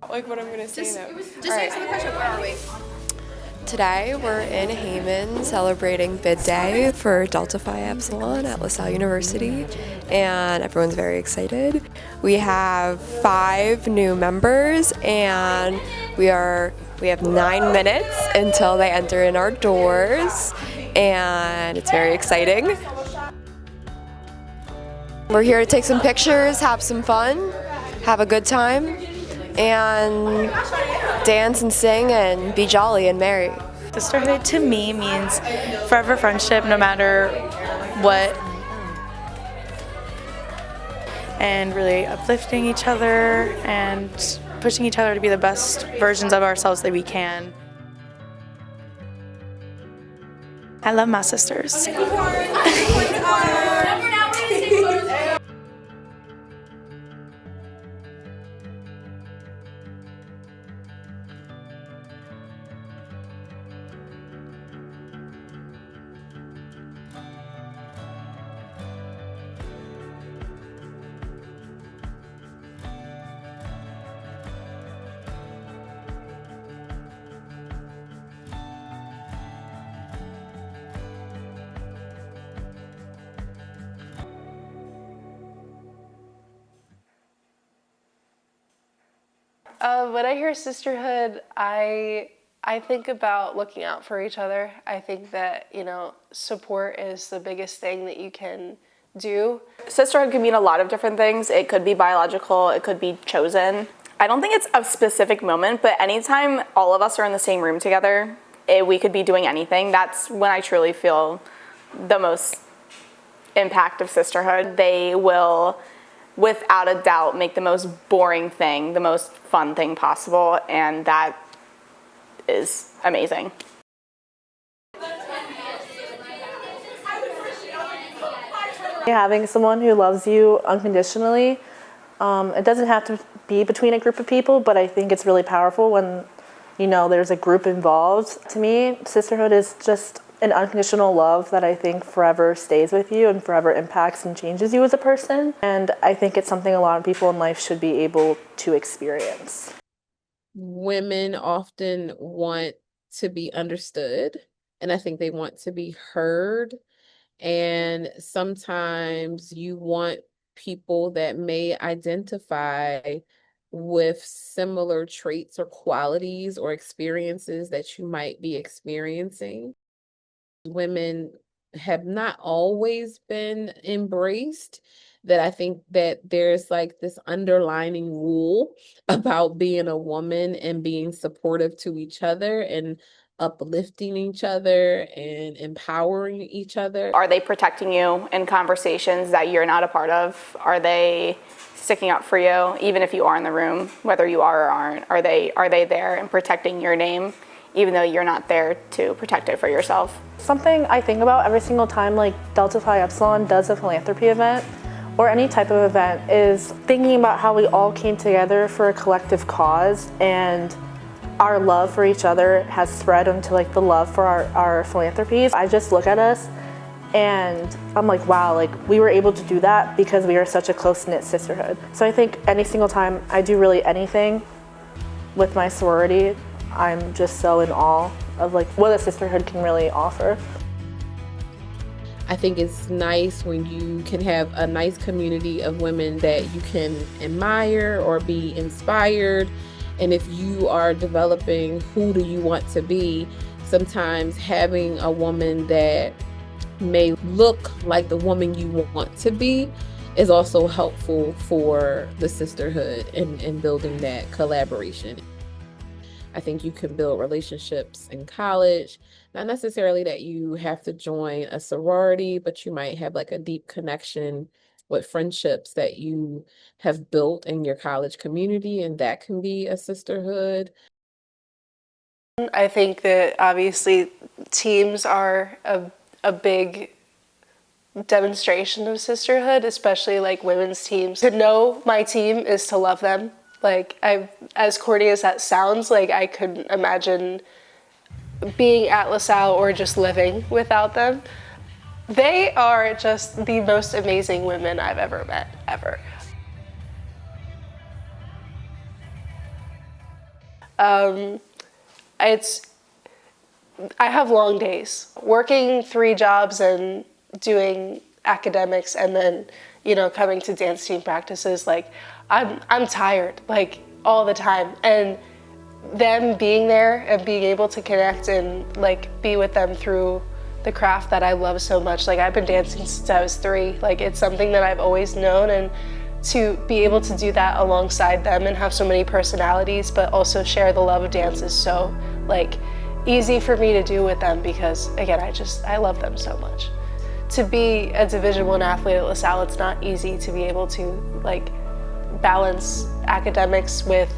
Like what I'm going to say now. Just answer the question, where are we? Today we're in Haman celebrating bid day for Delta Phi Epsilon at Salle University, and everyone's very excited. We have 5 new members, and we have 9 minutes until they enter in our doors, and it's very exciting. We're here to take some pictures, have some fun, have a good time, and dance and sing and be jolly and merry. Sisterhood to me means forever friendship no matter what, and really uplifting each other and pushing each other to be the best versions of ourselves that we can. I love my sisters. When I hear sisterhood, I think about looking out for each other. I think that, support is the biggest thing that you can do. Sisterhood can mean a lot of different things. It could be biological, it could be chosen. I don't think it's a specific moment, but anytime all of us are in the same room together, we could be doing anything. That's when I truly feel the most impact of sisterhood. They will, without a doubt, make the most boring thing the most fun thing possible, and that is amazing. Having someone who loves you unconditionally, it doesn't have to be between a group of people, but I think it's really powerful when, there's a group involved. To me, sisterhood is just an unconditional love that I think forever stays with you and forever impacts and changes you as a person. And I think it's something a lot of people in life should be able to experience. Women often want to be understood, and I think they want to be heard. And sometimes you want people that may identify with similar traits or qualities or experiences that you might be experiencing. Women have not always been embraced, that I think that there's like this underlining rule about being a woman and being supportive to each other and uplifting each other and empowering each other. Are they protecting you in conversations that you're not a part of? Are they sticking up for you, even if you are in the room, whether you are or aren't? Are they there and protecting your name, even though you're not there to protect it for yourself? Something I think about every single time like Delta Phi Epsilon does a philanthropy event or any type of event is thinking about how we all came together for a collective cause, and our love for each other has spread into like the love for our philanthropies. I just look at us and I'm like, wow, like we were able to do that because we are such a close-knit sisterhood. So I think any single time I do really anything with my sorority, I'm just so in awe of like what a sisterhood can really offer. I think it's nice when you can have a nice community of women that you can admire or be inspired. And if you are developing who do you want to be, sometimes having a woman that may look like the woman you want to be is also helpful for the sisterhood and building that collaboration. I think you can build relationships in college, not necessarily that you have to join a sorority, but you might have like a deep connection with friendships that you have built in your college community, and that can be a sisterhood. I think that obviously teams are a big demonstration of sisterhood, especially like women's teams. To know my team is to love them. Like, as corny as that sounds, like I couldn't imagine being at LaSalle or just living without them. They are just the most amazing women I've ever met, ever. It's I have long days working 3 jobs and doing academics, and then coming to dance team practices. Like I'm tired like all the time, and them being there and being able to connect and like be with them through the craft that I love so much. Like I've been dancing since I was 3. Like it's something that I've always known, and to be able to do that alongside them and have so many personalities but also share the love of dance is so like easy for me to do with them, because again I love them so much. To be a Division I athlete at LaSalle, it's not easy to be able to like balance academics with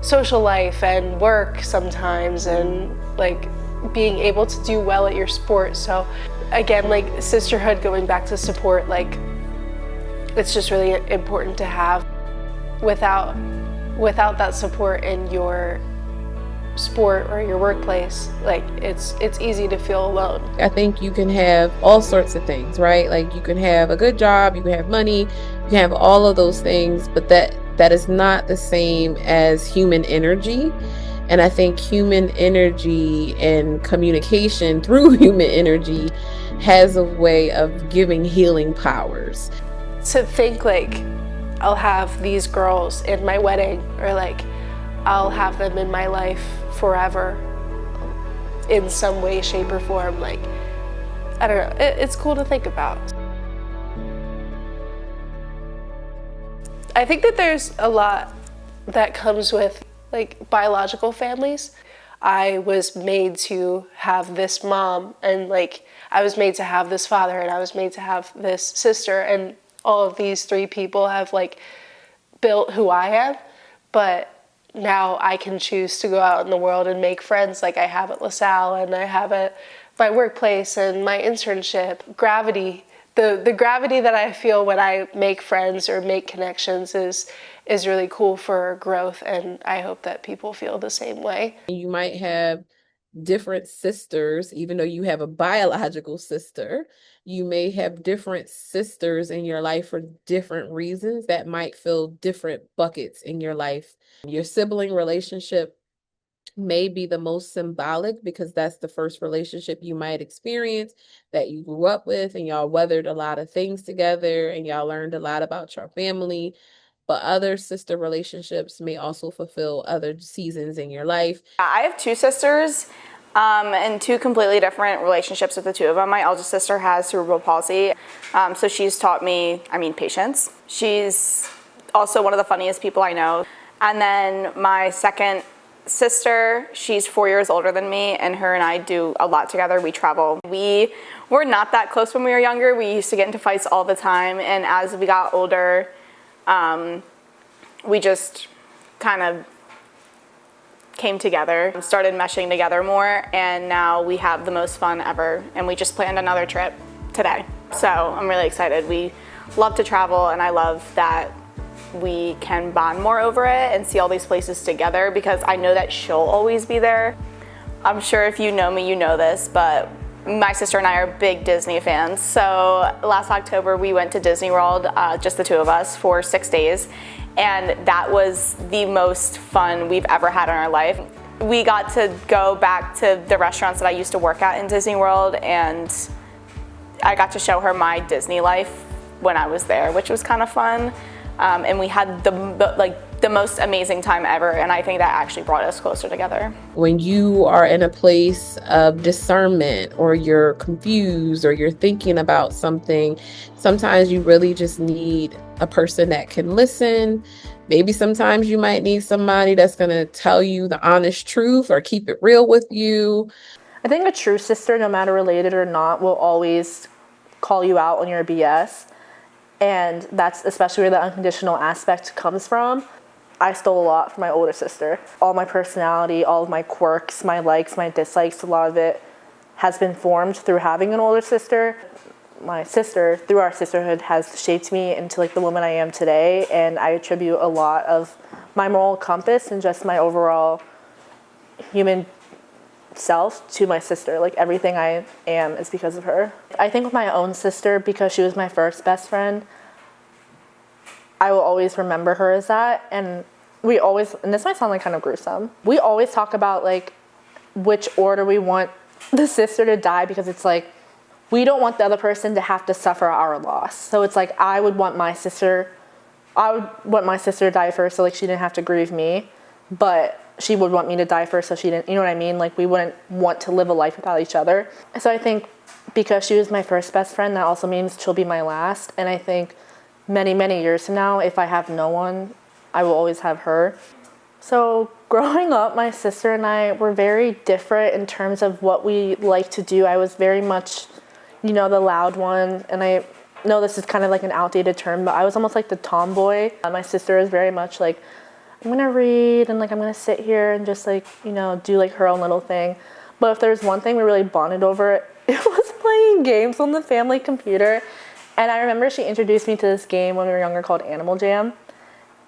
social life and work sometimes, and like being able to do well at your sport. So again, like sisterhood, going back to support, like it's just really important to have. Without that support in your sport or your workplace, like it's easy to feel alone. I think you can have all sorts of things, right? Like you can have a good job, you can have money, you can have all of those things, but that is not the same as human energy. And I think human energy and communication through human energy has a way of giving healing powers. To think like I'll have these girls in my wedding, or like I'll have them in my life forever in some way, shape, or form. Like, I don't know, it's cool to think about. I think that there's a lot that comes with like biological families. I was made to have this mom, and like I was made to have this father, and I was made to have this sister, and all of these 3 people have like built who I am. But now I can choose to go out in the world and make friends like I have at LaSalle, and I have at my workplace and my internship. Gravity, the gravity that I feel when I make friends or make connections is really cool for growth, and I hope that people feel the same way. You might have different sisters, even though you have a biological sister. You may have different sisters in your life for different reasons that might fill different buckets in your life. Your sibling relationship may be the most symbolic because that's the first relationship you might experience that you grew up with, and y'all weathered a lot of things together and y'all learned a lot about your family. But other sister relationships may also fulfill other seasons in your life. I have 2 sisters and 2 completely different relationships with the 2 of them. My eldest sister has cerebral palsy, so she's taught me, patience. She's also one of the funniest people I know. And then my second sister, she's 4 years older than me, and her and I do a lot together. We travel. We were not that close when we were younger. We used to get into fights all the time, and as we got older, we just kind of came together, started meshing together more, and now we have the most fun ever, and we just planned another trip today. So I'm really excited. We love to travel, and I love that we can bond more over it and see all these places together, because I know that she'll always be there. I'm sure if you know me, you know this, but my sister and I are big Disney fans. So last October we went to Disney World, just the 2 of us, for 6 days. And that was the most fun we've ever had in our life. We got to go back to the restaurants that I used to work at in Disney World, and I got to show her my Disney life when I was there, which was kind of fun. And we had the most amazing time ever, and I think that actually brought us closer together. When you are in a place of discernment, or you're confused, or you're thinking about something, sometimes you really just need a person that can listen. Maybe sometimes you might need somebody that's going to tell you the honest truth or keep it real with you. I think a true sister, no matter related or not, will always call you out on your BS. And that's especially where the unconditional aspect comes from. I stole a lot from my older sister. All my personality, all of my quirks, my likes, my dislikes, a lot of it has been formed through having an older sister. My sister, through our sisterhood, has shaped me into like the woman I am today, and I attribute a lot of my moral compass and just my overall human self to my sister. Like everything I am is because of her. I think with my own sister, because she was my first best friend, I will always remember her as that. And we always, and this might sound like kind of gruesome, we always talk about like which order we want the sister to die, because it's like we don't want the other person to have to suffer our loss. So it's like I would want my sister to die first, so like she didn't have to grieve me, but she would want me to die first so she didn't, you know what I mean? Like we wouldn't want to live a life without each other. So I think because she was my first best friend, that also means she'll be my last. And I think many, many years from now, if I have no one, I will always have her. So growing up, my sister and I were very different in terms of what we like to do. I was very much, you know, the loud one, and I know this is kind of like an outdated term, but I was almost like the tomboy. My sister is very much like, I'm gonna read and like I'm gonna sit here and just like, you know, do like her own little thing. But if there's one thing we really bonded over, it was playing games on the family computer. And I remember she introduced me to this game when we were younger called Animal Jam.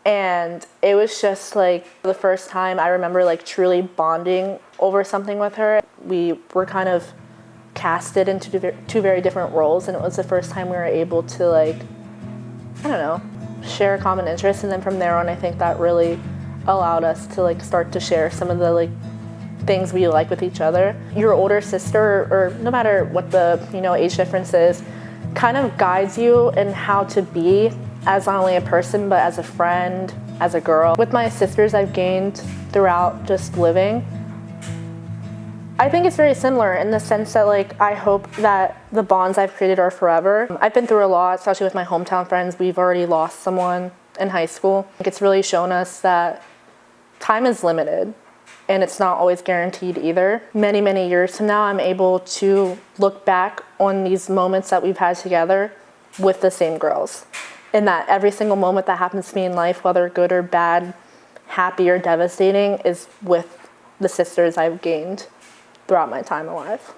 And it was just like the first time I remember like truly bonding over something with her. We were kind of casted into two very different roles, and it was the first time we were able to like, I don't know, share a common interest. And then from there on, I think that really allowed us to like start to share some of the like things we like with each other. Your older sister, or no matter what the, you know, age difference is, kind of guides you in how to be as not only a person, but as a friend, as a girl. With my sisters I've gained throughout just living, I think it's very similar in the sense that like I hope that the bonds I've created are forever. I've been through a lot, especially with my hometown friends. We've already lost someone in high school. It's really shown us that time is limited, and it's not always guaranteed either. Many, many years from now, I'm able to look back on these moments that we've had together with the same girls. And that every single moment that happens to me in life, whether good or bad, happy or devastating, is with the sisters I've gained throughout my time alive.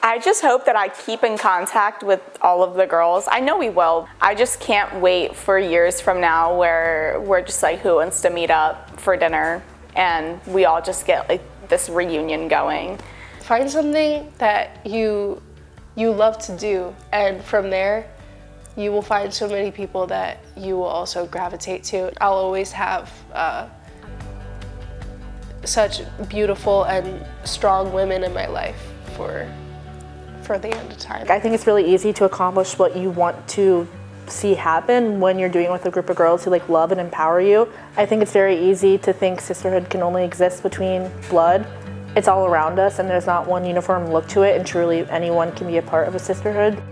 I just hope that I keep in contact with all of the girls. I know we will. I just can't wait for years from now where we're just like, who wants to meet up for dinner? And we all just get like this reunion going. Find something that you love to do, and from there, you will find so many people that you will also gravitate to. I'll always have such beautiful and strong women in my life for the end of time. I think it's really easy to accomplish what you want to see happen when you're doing it with a group of girls who like love and empower you. I think it's very easy to think sisterhood can only exist between blood. It's all around us, and there's not one uniform look to it, and truly anyone can be a part of a sisterhood.